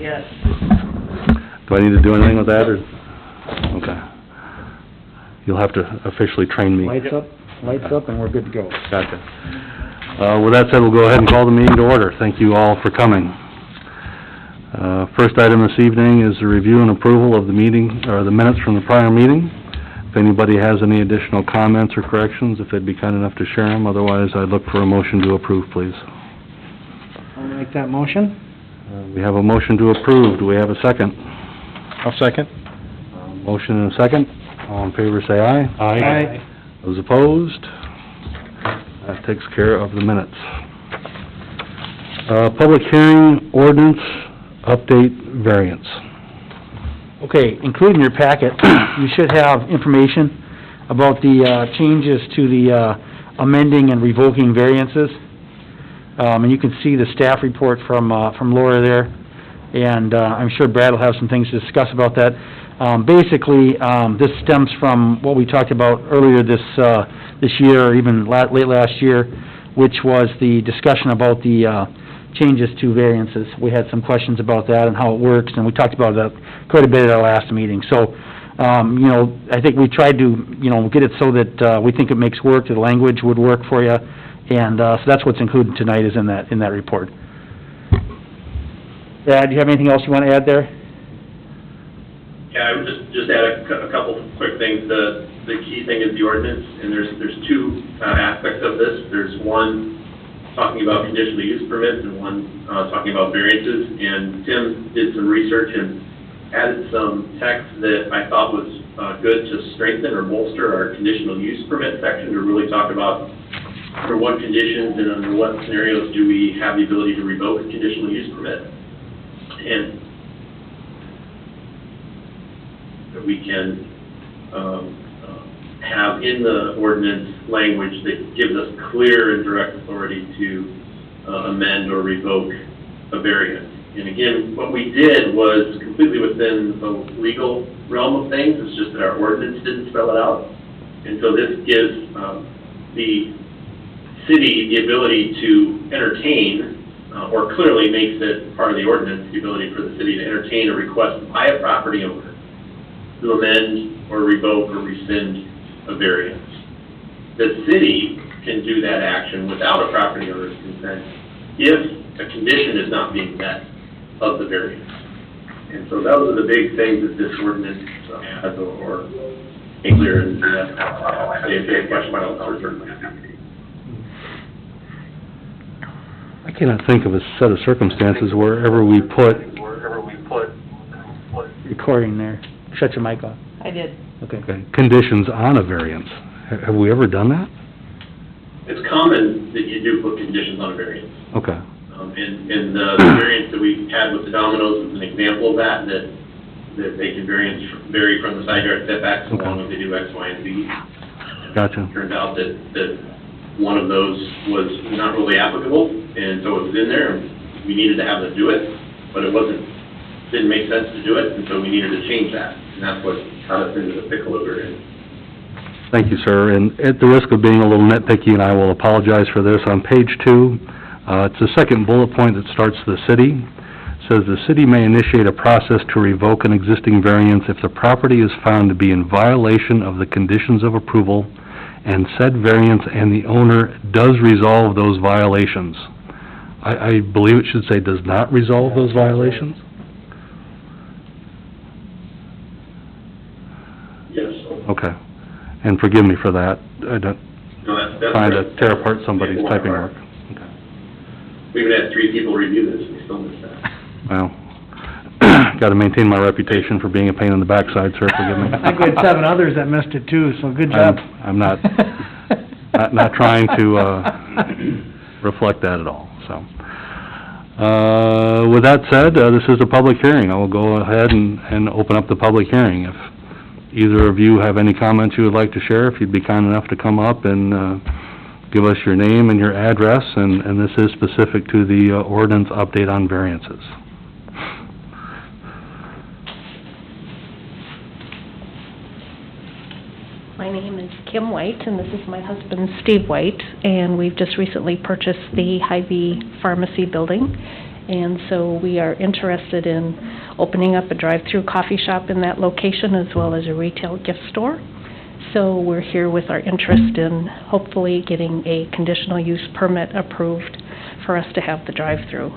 Yes. Do I need to do anything with that, or? Okay. You'll have to officially train me. Lights up, and we're good to go. Gotcha. With that said, we'll go ahead and call the meeting to order. Thank you all for coming. First item this evening is the review and approval of the meeting, or the minutes from the prior meeting. If anybody has any additional comments or corrections, if they'd be kind enough to share them. Otherwise, I'd look for a motion to approve, please. I'll make that motion. We have a motion to approve. Do we have a second? I'll second. Motion and a second. All in favor, say aye. Aye. Those opposed? That takes care of the minutes. Public hearing, ordinance, update, variance. Okay, included in your packet, you should have information about the changes to the amending and revoking variances. And you can see the staff report from Laura there, and I'm sure Brad will have some things to discuss about that. Basically, this stems from what we talked about earlier this year, or even late last year, which was the discussion about the changes to variances. We had some questions about that and how it works, and we talked about that quite a bit at our last meeting. So, I think we tried to, get it so that we think it makes work, the language would work for you, and so that's what's included tonight is in that report. Brad, do you have anything else you want to add there? Yeah, I would just add a couple quick things. The key thing is the ordinance, and there's two aspects of this. There's one talking about conditional use permits and one talking about variances. And Tim did some research and added some text that I thought was good to strengthen or bolster our conditional use permit section, to really talk about under what conditions and under what scenarios do we have the ability to revoke a conditional use permit. And we can have in the ordinance language that gives us clear and direct authority to amend or revoke a variance. And again, what we did was completely within the legal realm of things. It's just that our ordinance didn't spell it out. And so this gives the city the ability to entertain, or clearly makes it part of the ordinance, the ability for the city to entertain a request by a property owner to amend or revoke or rescind a variance. The city can do that action without a property owner's consent if a condition is not being met of the variance. And so those are the big things that this ordinance has, or make clear, and if you have a question about it, I cannot think of a set of circumstances wherever we put Recording there. Shut your mic off. I did. Okay. conditions on a variance. Have we ever done that? it's common that you do put conditions on a variance. Okay. And the variance that we had with the dominoes is an example of that they can vary from the side yard setbacks as long as they do X, Y, and Z. Gotcha. It turned out that one of those was not really applicable, and so it was in there, and we needed to have them do it, but didn't make sense to do it, and so we needed to change that, and that's what got us into the pickle that we're in. Thank you, sir. And at the risk of being a little nitpicky, and I will apologize for this, on page 2, it's the second bullet point that starts the city. It says the city may initiate a process to revoke an existing variance if the property is found to be in violation of the conditions of approval and said variance and the owner does resolve those violations. I believe it should say does not resolve those violations. Yes. Okay. And forgive me for that. I don't That's trying to correct. tear apart somebody's Yeah, typing work. Okay. We even had 3 people review this, and we still missed that. Well, got to maintain my reputation for being a pain in the backside, sir. Forgive me. I think we had 7 others that missed it too, so good job. I'm not trying to reflect that at all. So, with that said, this is a public hearing. I will go ahead and open up the public hearing. If either of you have any comments you would like to share, if you'd be kind enough to come up and give us your name and your address, and this is specific to the ordinance update on variances. My name is Kim White, and this is my husband, Steve White, and we've just recently purchased the Hy-Vee Pharmacy building. And so we are interested in opening up a drive-through coffee shop in that location as well as a retail gift store. So we're here with our interest in hopefully getting a conditional use permit approved for us to have the drive-through.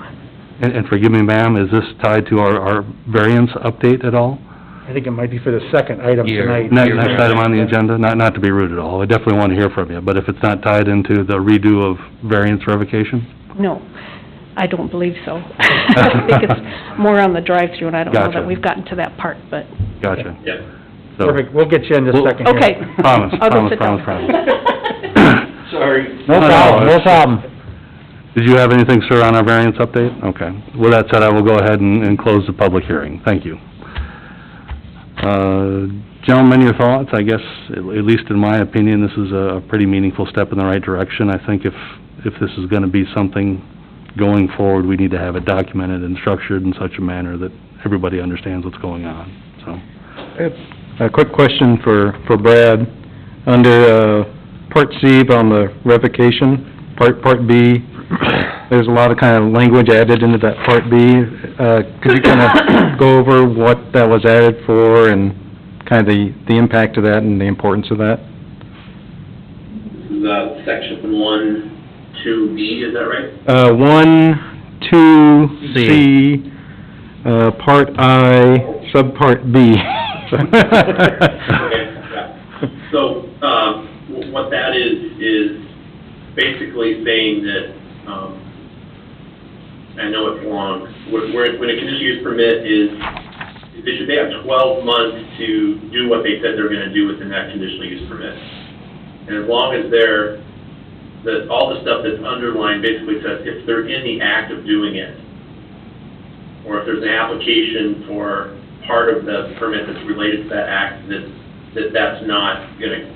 And forgive me, ma'am, is this tied to our variance update at all? I think it might be for the second item tonight. Next item on the agenda, not to be rude at all, I definitely want to hear from you, but if it's not tied into the redo of variance revocation? No, I don't believe so. I think it's more on the drive-through, and I don't know Gotcha. that we've gotten to that part, but... Gotcha. Yeah. So- Perfect, we'll get you in just a second here. Okay. Promise, I'll go promise, sit down. promise. Sorry. No problem, no problem. Did you have anything, sir, on our variance update? Okay. With that said, I will go ahead and close the public hearing. Thank you. Gentlemen, your thoughts? I guess, at least in my opinion, this is a pretty meaningful step in the right direction. I think if this is gonna be something going forward, we need to have it documented and structured in such a manner that everybody understands what's going on, so. A quick question for Brad. Under, Part C on the revocation, Part B, there's a lot of kind of language added into that Part B. Could you kind of go over what that was added for and kind of the impact of that and the importance of that? This is, section 1(2)B, is that right? 1, 2, C, Part I, Subpart B. Okay, yeah. So, what that is basically saying that, I know it's long, when a conditional use permit they have 12 months to do what they said they're gonna do within that conditional use permit. And as long as all the stuff that's underlined basically says if they're in the act of doing it, or if there's an application for part of the permit that's related to that act, that's not gonna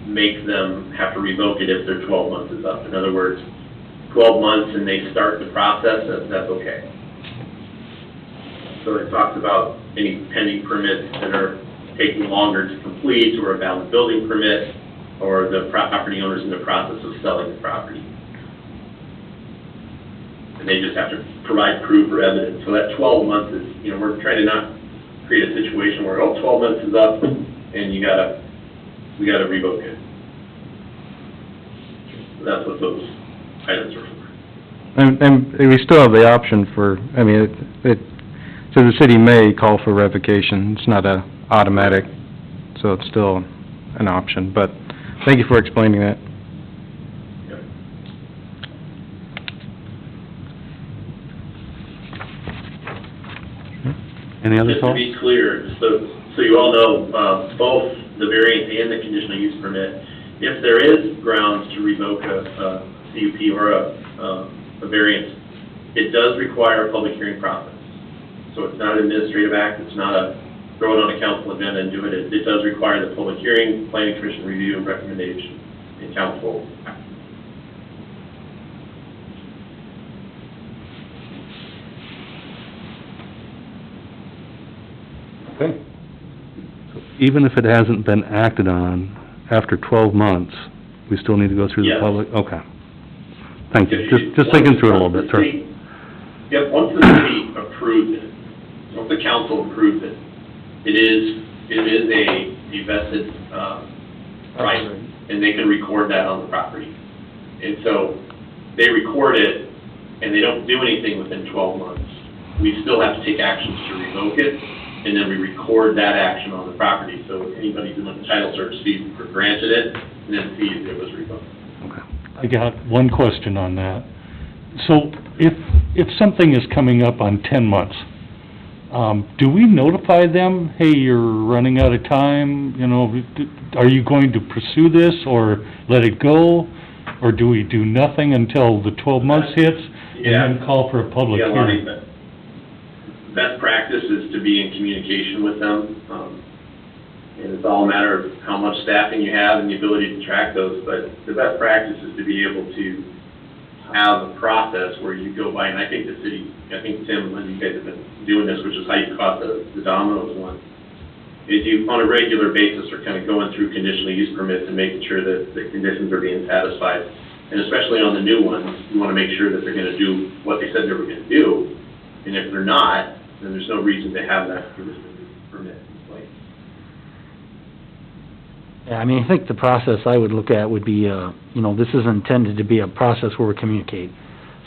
make them have to revoke it if their 12 months is up. In other words, 12 months and they start the process, that's okay. So it talks about any pending permits that are taking longer to complete, or a valid building permit, or the property owner's in the process of selling the property. And they just have to provide proof or evidence. So that 12 months is, we're trying to not create a situation where, 12 months is up and we gotta revoke it. So that's what those items are for. And we still have the option for, so the city may call for revocation. It's not automatic, so it's still an option, but thank you for explaining that. Any other Just to thoughts? be clear, so you all know, both the variance and the conditional use permit, if there is grounds to revoke a CUP or a variance, it does require a public hearing process. So it's not an administrative act, it's not a throw it on a council agenda and do it. It does require the public hearing, planning commission review, and recommendation, and council. Okay. Even if it hasn't been acted on after 12 months, we still need to go through the Yes. public? Okay. Thank you. Just thinking through it a little bit, sir. Yep, once the city approves it, once the council approves it, it is a vested, right, and they can record that on the property. And so, they record it, and they don't do anything within 12 months. We still have to take actions to revoke it, and then we record that action on the property, so if anybody's doing the title search, sees for granted it, and then sees it was revoked. Okay. I got one question on that. So if something is coming up on 10 months, do we notify them, hey, you're running out of time, are you going to pursue this or let it go? Or do we do nothing until the 12 months hits and then call for a public Yeah, hearing? Lonnie, best practice is to be in communication with them. And it's all a matter of how much staffing you have and the ability to track those, but the best practice is to be able to have a process where you go by, and I think Tim, and you guys have been doing this, which is how you caught the Domino's one, is you, on a regular basis, are kind of going through conditional use permits and making sure that the conditions are being satisfied. And especially on the new ones, you want to make sure that they're going to do what they said they were going to do, And if they're not, then there's no reason to have that permit in place. Yeah, I mean, I think the process I would look at would be, this is intended to be a process where we communicate.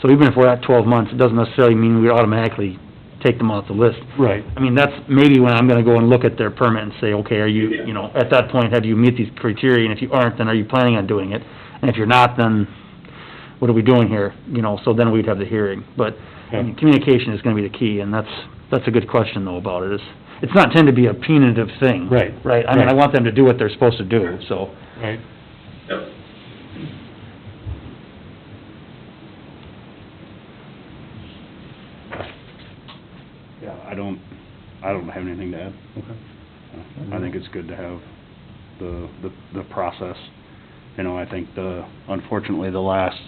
So even if we're at 12 months, it doesn't necessarily mean we automatically take them off the list. Right. I mean, that's maybe when I'm gonna go and look at their permit and say, okay, are you, Yeah. at that point, have you meet these criteria? And if you aren't, then are you planning on doing it? And if you're not, then what are we doing here? So then we'd have the hearing. But I mean, communication is gonna be the key, and that's a good question though about it. It's not intended to be a punitive thing. Right. Right? I mean, I want them to do what they're supposed to do, so. Right. Yep. Yeah, I don't have anything to add. I think it's good to have the process. I think unfortunately, the last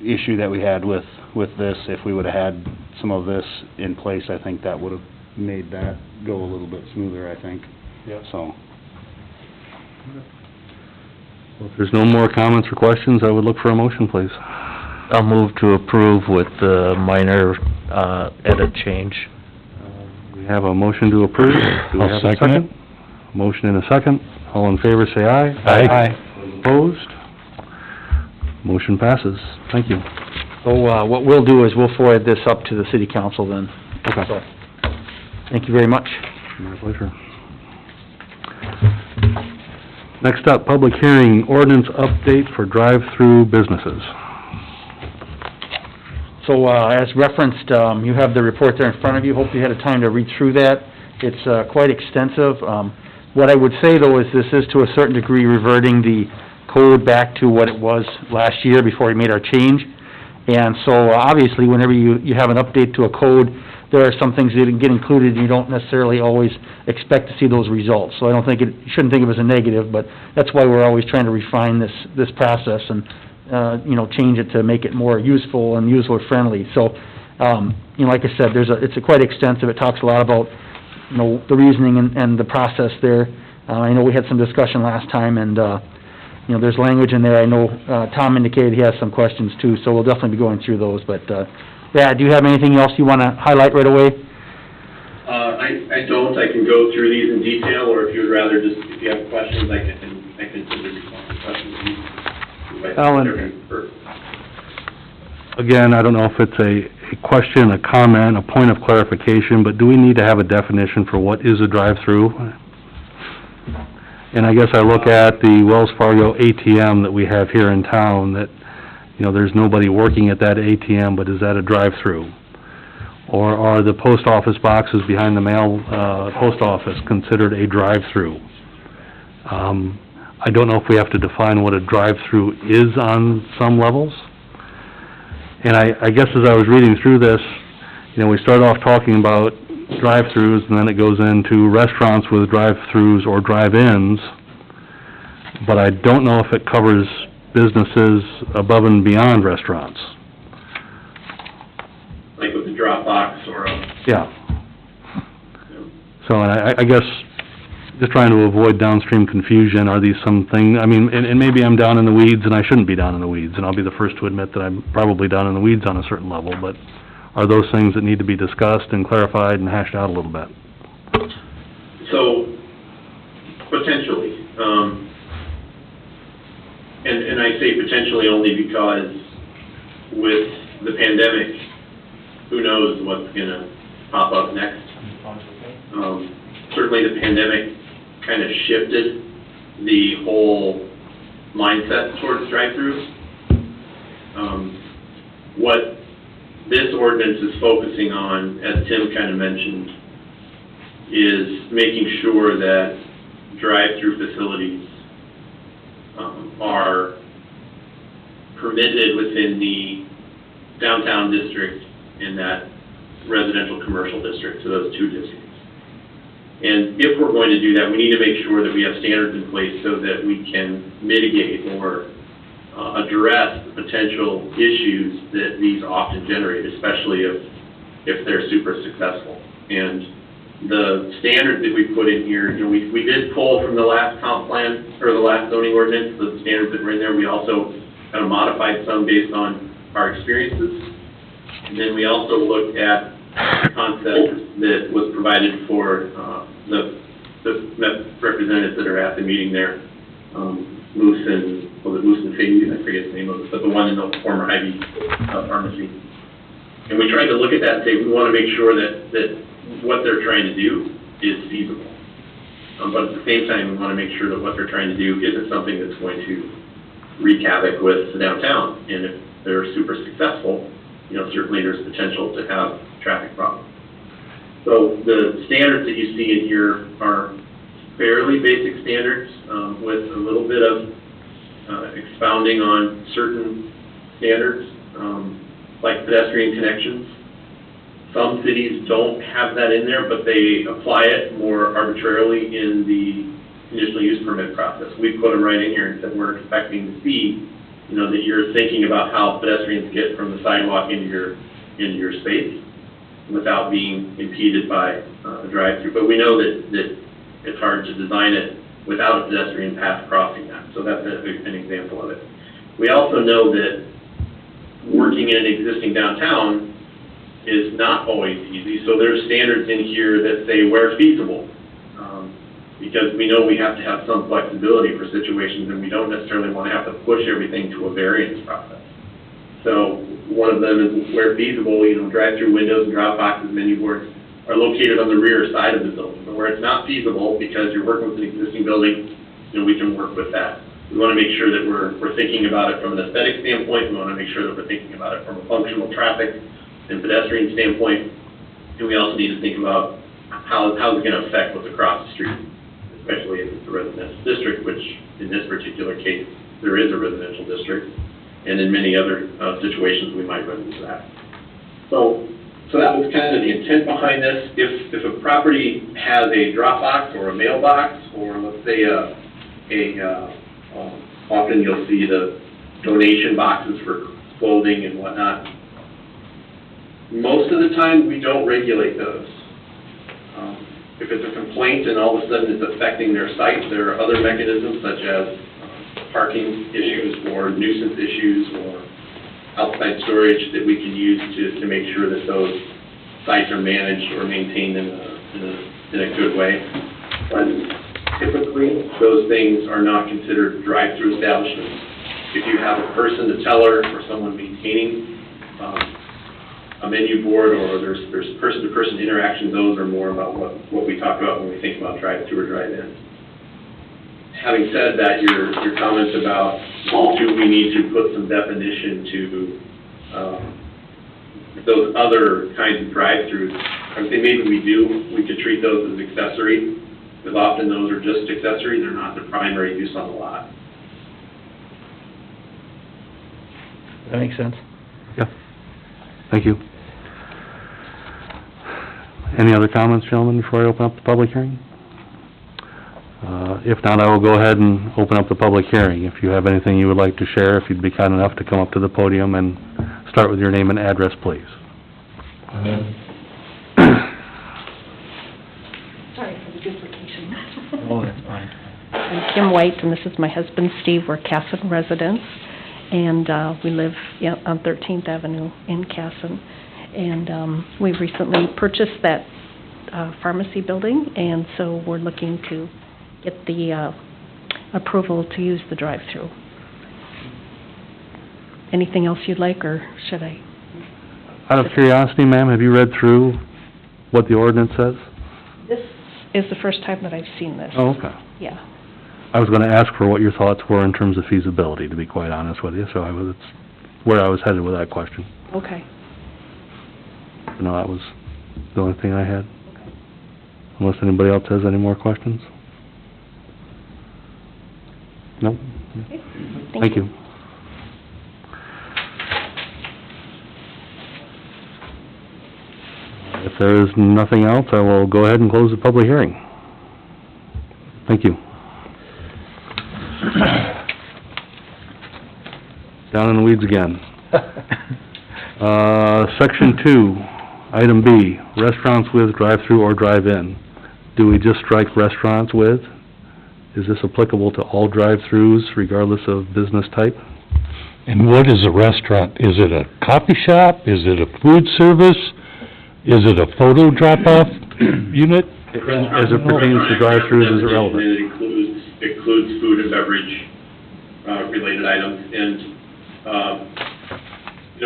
issue that we had with this, if we would've had some of this in place, I think that would've made that go a little bit smoother, I think. Yeah. So, Well, if there's no more comments or questions, I would look for a motion, please. I'll move to approve with the minor, edit change. We have a motion to approve. Do we I'll have a second it. Motion and a second. All in favor, say aye. Aye. Opposed? Motion passes. Thank you. So, what we'll do is we'll forward this up to the city council then. Okay. So, thank you very much. My pleasure. Next up, public hearing, ordinance update for drive-through businesses. So, as referenced, you have the report there in front of you. Hope you had a time to read through that. It's quite extensive. What I would say, though, is this is to a certain degree reverting the code back to what it was last year before we made our change. And so, obviously, whenever you have an update to a code, there are some things that get included, and you don't necessarily always expect to see those results. So I don't think you shouldn't think of it as a negative, but that's why we're always trying to refine this process and, change it to make it more useful and user-friendly. So, like I said, it's quite extensive. It talks a lot about, the reasoning and the process there. I know we had some discussion last time, and, there's language in there. I know, Tom indicated he has some questions too, so we'll definitely be going through those. But, Brad, do you have anything else you want to highlight right away? I don't. I can go through these in detail, or if you would rather just, if you have questions, I can simply respond to questions. Alan. Again, I don't know if it's a question, a comment, a point of clarification, but do we need to have a definition for what is a drive-through? And I guess I look at the Wells Fargo ATM that we have here in town, that, there's nobody working at that ATM, but is that a drive-through? Or are the post office boxes behind the post office considered a drive-through? I don't know if we have to define what a drive-through is on some levels. And I guess as I was reading through this, we start off talking about drive-throughs, and then it goes into restaurants with drive-throughs or drive-ins, but I don't know if it covers businesses above and beyond restaurants. Like with the Dropbox or Yeah. So, and I guess, just trying to avoid downstream confusion, are these something, and maybe I'm down in the weeds, and I shouldn't be down in the weeds, and I'll be the first to admit that I'm probably down in the weeds on a certain level, but are those things that need to be discussed and clarified and hashed out a little bit? So, potentially, and I say potentially only because with the pandemic, who knows what's gonna pop up next. Certainly the pandemic kind of shifted the whole mindset towards drive-throughs. What this ordinance is focusing on, as Tim kind of mentioned, is making sure that drive-through facilities are permitted within the downtown district and that residential commercial district, so those two districts. And if we're going to do that, we need to make sure that we have standards in place so that we can mitigate or address the potential issues that these often generate, especially if they're super successful. And the standards that we put in here, we did pull from the last comp plan, or the last zoning ordinance, the standards that were in there. We also kind of modified some based on our experiences. And then we also looked at concept that was provided for, the representatives that are at the meeting there, Moose and Fahey, I forget the name of it, but the one in the former Hy-Vee pharmacy. And we tried to look at that and say, we want to make sure that what they're trying to do is feasible. But at the same time, we want to make sure that what they're trying to do isn't something that's going to wreak havoc with the downtown. And if they're super successful, certainly there's potential to have traffic problems. So the standards that you see in here are fairly basic standards, with a little bit of expounding on certain standards, like pedestrian connections. Some cities don't have that in there, but they apply it more arbitrarily in the conditional use permit process. We put them right in here and said we're expecting to see, that you're thinking about how pedestrians get from the sidewalk into your space without being impeded by a drive-through. But we know that it's hard to design it without a pedestrian path crossing that. So that's an example of it. We also know that working in an existing downtown is not always easy. So there's standards in here that say where feasible, because we know we have to have some flexibility for situations, and we don't necessarily want to have to push everything to a variance process. So one of them is where feasible, drive-through windows and drop boxes, menu boards are located on the rear side of the building. But where it's not feasible, because you're working with an existing building, we can work with that. We want to make sure that we're thinking about it from an aesthetic standpoint. We want to make sure that we're thinking about it from a functional traffic and pedestrian standpoint. And we also need to think about how it's going to affect what's across the street, especially if it's a residential district, which in this particular case, there is a residential district. And in many other situations, we might run into that. So that was kind of the intent behind this. If a property has a drop box or a mailbox, or let's say often you'll see the donation boxes for clothing and whatnot. Most of the time, we don't regulate those. If it's a complaint and all of a sudden it's affecting their site, there are other mechanisms such as parking issues or nuisance issues or outside storage that we can use to make sure that those sites are managed or maintained in a good way. But typically, those things are not considered drive-through establishments. If you have a person, a teller, or someone maintaining a menu board, or there's person-to-person interaction, those are more about what we talk about when we think about drive-through or drive-in. Having said that, your comments about do we need to put some definition to those other kinds of drive-throughs, I would say maybe we do. We could treat those as accessory, because often those are just accessory. They're not the primary use on the lot. That makes sense. Yeah. Thank you. Any other comments, gentlemen, before I open up the public hearing? If not, I will go ahead and open up the public hearing. If you have anything you would like to share, if you'd be kind enough to come up to the podium and start with your name and address, please. Sorry for the duplication. Oh, that's fine. I'm Kim White, and this is my husband, Steve. We're Casson residents, and we live on 13th Avenue in Casson. And we've recently purchased that pharmacy building, and so we're looking to get the approval to use the drive-through. Anything else you'd like, or should I? Out of curiosity, ma'am, have you read through what the ordinance says? This is the first time that I've seen this. Oh, okay. Yeah. I was going to ask for what your thoughts were in terms of feasibility, to be quite honest with you, so it's where I was headed with that question. Okay. No, that was the only thing I had. Unless anybody else has any more questions? No? Okay. Thank you. If there is nothing else, I will go ahead and close the public hearing. Thank you. Down in the weeds again. Section 2, item B, restaurants with drive-through or drive-in. Do we just strike restaurants with? Is this applicable to all drive-throughs regardless of business type? And what is a restaurant? Is it a coffee shop? Is it a food service? Is it a photo drop-off unit? As it pertains to drive-throughs, is it relevant? It includes food and beverage, related items, and,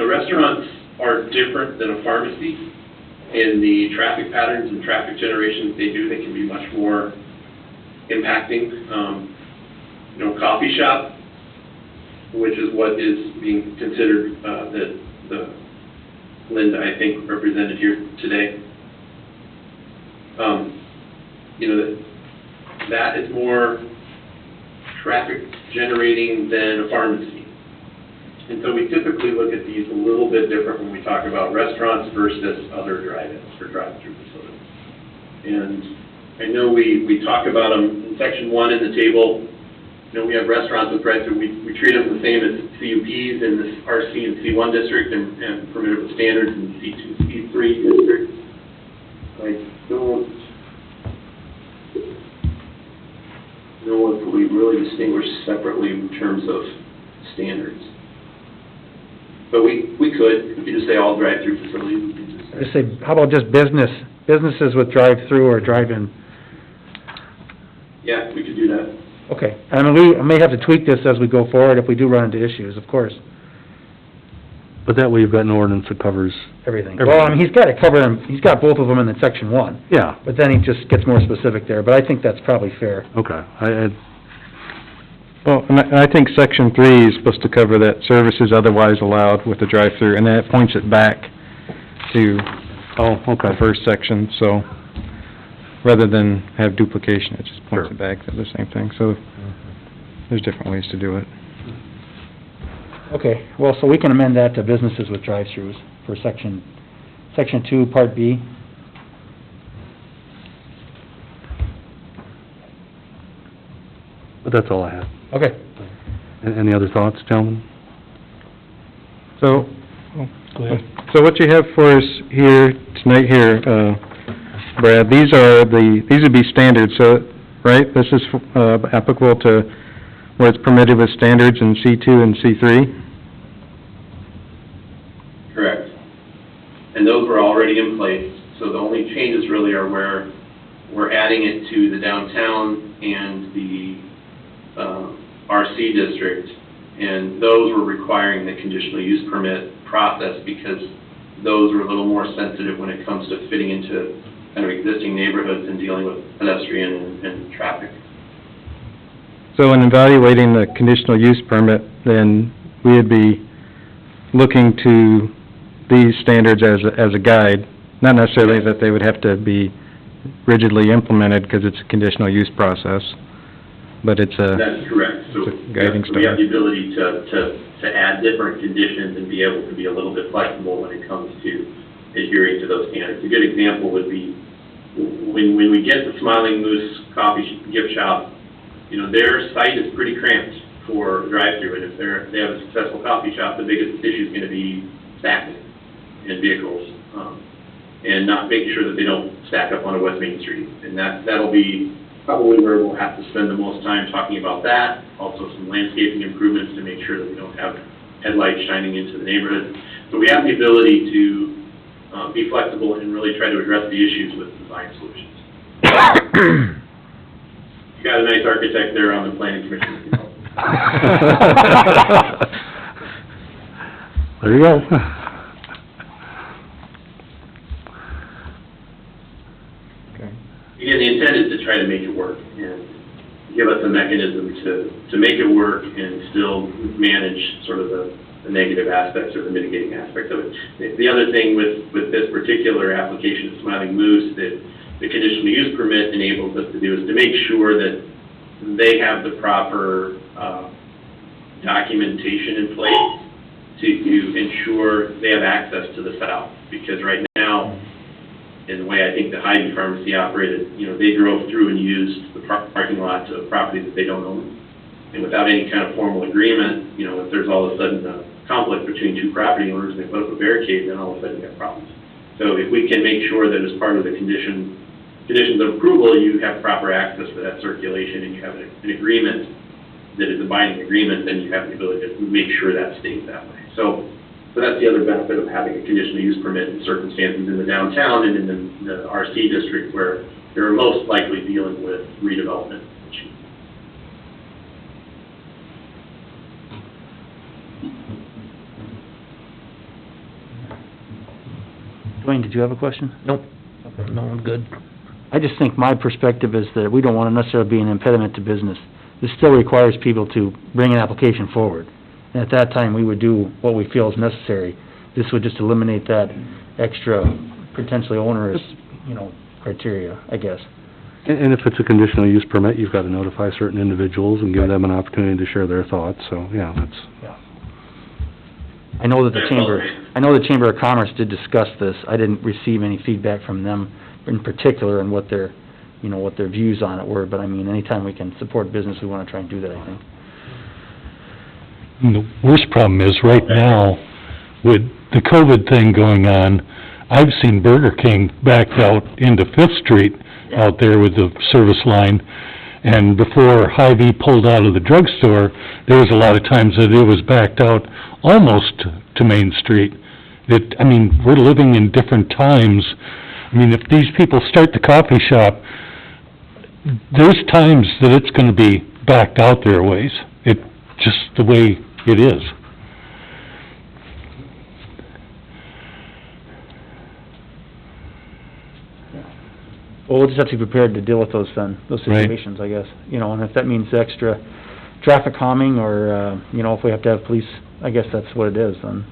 restaurants are different than a pharmacy in the traffic patterns and traffic generations they do. They can be much more impacting. Coffee shop, which is what is being considered, the Linda, I think, represented here today. That is more traffic generating than a pharmacy. And so we typically look at these a little bit different when we talk about restaurants versus other drive-ins or drive-through facilities. And I know we talk about them in section 1 in the table. We have restaurants with drive-through. We treat them the same as CUPs in this RC and C1 district and permitted with standards in C2, C3 districts. I don't know if we really distinguish separately in terms of standards. But we could, if you just say all drive-through facilities, we could Just say, how about just businesses with drive-through or drive-in? Yeah, we could do that. Okay, I mean, we may have to tweak this as we go forward if we do run into issues, of course, But that way you've got an ordinance that covers, everything. Well, I mean, he's got to cover them, he's got both of them in the section 1, yeah, but then he just gets more specific there, but I think that's probably fair. okay. Well, and I think section 3 is supposed to cover that services otherwise allowed with the drive-through, and that points it back to the first section, so, rather than have duplication, it just points it back to the same thing, so there's different ways to do it. Okay, well, so we can amend that to businesses with drive-throughs for section 2, part B. But that's all I have. Okay. Any other thoughts, gentlemen? So, Go ahead. so what you have for us here, tonight here, Brad, these would be standards, so, right? This is applicable to where it's permitted with standards in C2 and C3? Correct. And those were already in place, so the only changes really are where we're adding it to the downtown and the RC district, and those were requiring the conditional use permit process because those were a little more sensitive when it comes to fitting into kind of existing neighborhoods and dealing with pedestrian and traffic. So in evaluating the conditional use permit, then we'd be looking to these standards as a guide, not necessarily that they would have to be rigidly implemented because it's a conditional use process, but it's a... That's correct. So it's a guiding we have star. the ability to add different conditions and be able to be a little bit flexible when it comes to adhering to those standards. A good example would be when we get the Smiling Moose Coffee Gift Shop, their site is pretty cramped for drive-through, and if they have a successful coffee shop, the biggest issue is going to be stacking in vehicles, and not making sure that they don't stack up on a West Main Street. And that'll be probably where we'll have to spend the most time talking about that. Also some landscaping improvements to make sure that we don't have headlights shining into the neighborhood. So we have the ability to be flexible and really try to address the issues with design solutions. You got a nice architect there on the planning commission. There you go. Again, the intent is to try to make it work and give us a mechanism to make it work and still manage sort of the negative aspects or the mitigating aspects of it. The other thing with this particular application of Smiling Moose that the conditional use permit enables us to do is to make sure that they have the proper documentation in place to ensure they have access to the south. Because right now, in the way I think the Hy-Vee pharmacy operated, they drove through and used the parking lot to a property that they don't own. And without any kind of formal agreement, if there's all of a sudden a conflict between two property owners and they put up a barricade, then all of a sudden you have problems. So if we can make sure that as part of the conditions of approval, you have proper access for that circulation and you have an agreement that is a binding agreement, then you have the ability to make sure that stays that way. So So that's the other benefit of having a conditional use permit in circumstances in the downtown and in the RC district where they're most likely dealing with redevelopment issues. Dwayne, did you have a question? Nope, no, I'm good. I just think my perspective is that we don't want to necessarily be an impediment to business. This still requires people to bring an application forward. And at that time, we would do what we feel is necessary. This would just eliminate that extra potentially onerous, criteria, I guess. And if it's a conditional use permit, you've got to notify certain individuals and give them an opportunity to share their thoughts, so, yeah, that's... I know that the Chamber of Commerce did discuss this. I didn't receive any feedback from them in particular and what their views on it were, but I mean, anytime we can support business, we want to try and do that, I think. And the worst problem is, right now, with the COVID thing going on, I've seen Burger King backed out into Fifth Street out there with the service line, and before Hy-Vee pulled out of the drugstore, there was a lot of times that it was backed out almost to Main Street. We're living in different times. If these people start the coffee shop, there's times that it's gonna be backed out there a ways. It's just the way it is. Well, we'll just have to be prepared to deal with those situations, I guess. And if that means extra traffic calming or, if we have to have police, I guess that's what it is then.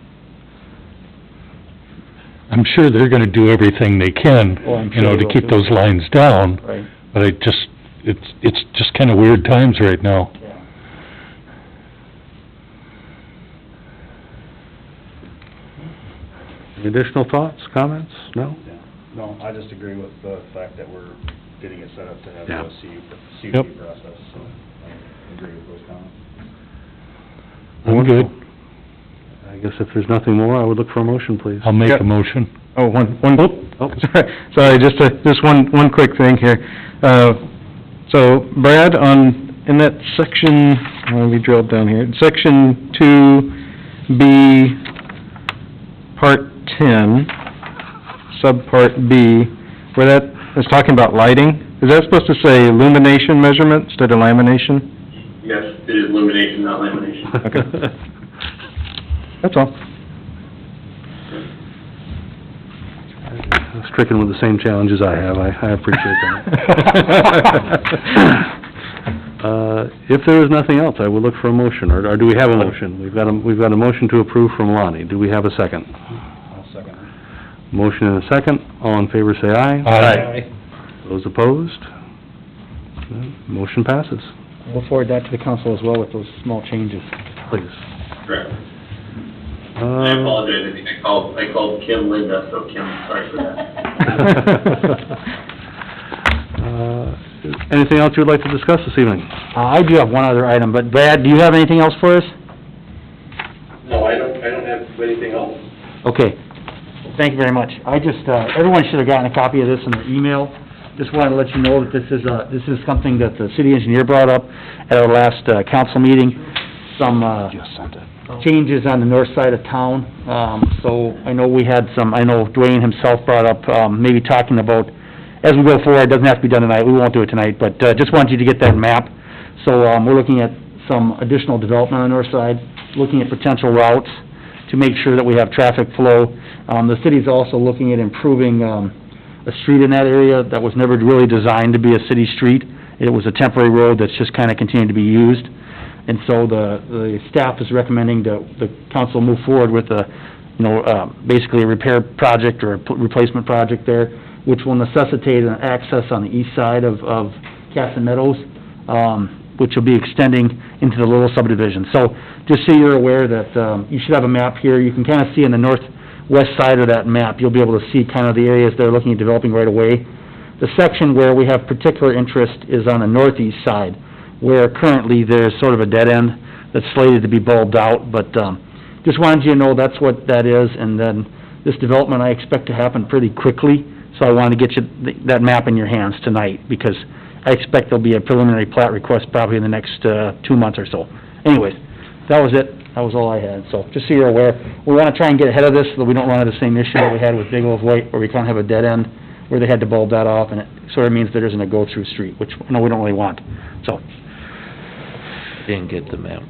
I'm sure they're gonna do everything they can, to keep those lines down. Right. But it's just kinda weird times right now. Yeah. Any additional thoughts, comments? No? No, I just agree with the fact that we're getting it set up to have Yeah. the CUP Yep. process, so I agree with those comments. I'm good. I guess if there's nothing more, I would look for a motion, please. I'll make a motion. Oh, one, sorry, just one quick thing here. So Brad, in that section, let me drill down here, section 2B, part 10, subpart B, where that is talking about lighting, is that supposed to say illumination measurement instead of lamination? Yes, it is illumination, not lamination. Okay. That's all. Stricken with the same challenges I have, I appreciate that. If there is nothing else, I will look for a motion, or do we have a motion? We've got a motion to approve from Lonnie. Do we have a second? I'll second. Motion and a second. All in favor, say aye. Aye. Those opposed? Motion passes. We'll forward that to the council as well with those small changes. Please. Correct. I apologize, I think I called Kim Linda, so Kim, sorry for that. Anything else you would like to discuss this evening? I do have one other item, but Brad, do you have anything else for us? No, I don't have anything else. Okay, thank you very much. I just, everyone should have gotten a copy of this in their email. Just wanted to let you know that this is something that the city engineer brought up at our last, council meeting. Some, Just sent it. changes on the north side of town. So I know Dwayne himself brought up, maybe talking about, as we go forward, it doesn't have to be done tonight, we won't do it tonight, but, just wanted you to get that map. So, we're looking at some additional development on the north side, looking at potential routes to make sure that we have traffic flow. The city's also looking at improving, a street in that area that was never really designed to be a city street. It was a temporary road that's just kinda continued to be used. And so the staff is recommending the council move forward with basically a repair project or a replacement project there, which will necessitate an access on the east side of Casson Meadows, which will be extending into the little subdivision. So just so you're aware that, you should have a map here. You can kinda see in the northwest side of that map, you'll be able to see kind of the areas they're looking at developing right away. The section where we have particular interest is on the northeast side, where currently there's sort of a dead end that's slated to be bulbed out, but, just wanted you to know that's what that is, and then this development I expect to happen pretty quickly, so I wanted to get you that map in your hands tonight, because I expect there'll be a preliminary plat request probably in the next, 2 months or so. Anyways, that was it. That was all I had, so just so you're aware, we wanna try and get ahead of this so that we don't run into the same issue that we had with Big Old White, where we kinda have a dead end, where they had to bulb that off, and it sorta means there isn't a go-through street, which, no, we don't really want, so. Didn't get the map.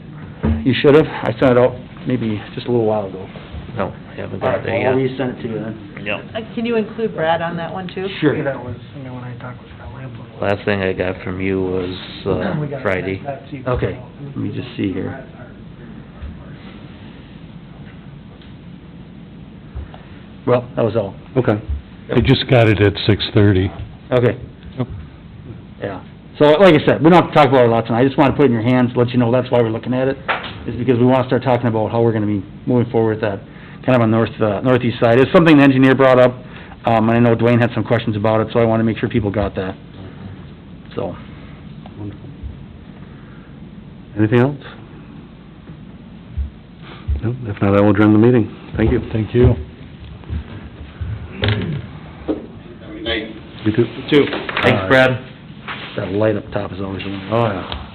You should've, I sent it out maybe just a little while ago. No, haven't All got right, there well, I'll yet. resend it to you then. Yep. Can you include Brad on that one too? Sure. That was, when I talked with Scott Lamplin. Last thing I got from you was, We got Friday. that sequence. Okay, let me just see here. Well, that was all. Okay. I just got it at 6:30. Okay. Yep. Yeah. So, like I said, we don't have to talk about it a lot tonight. I just want to put it in your hands, let you know that's why we're looking at it, is because we want to start talking about how we're going to be moving forward with that, kind of on northeast side. It's something the engineer brought up, and I know Dwayne had some questions about it, so I want to make sure people got that. So, Anything else? No, if not, I will adjourn the meeting. Thank you. Thank you. You too. two. Thanks, Brad. That light up top is always, Oh, yeah.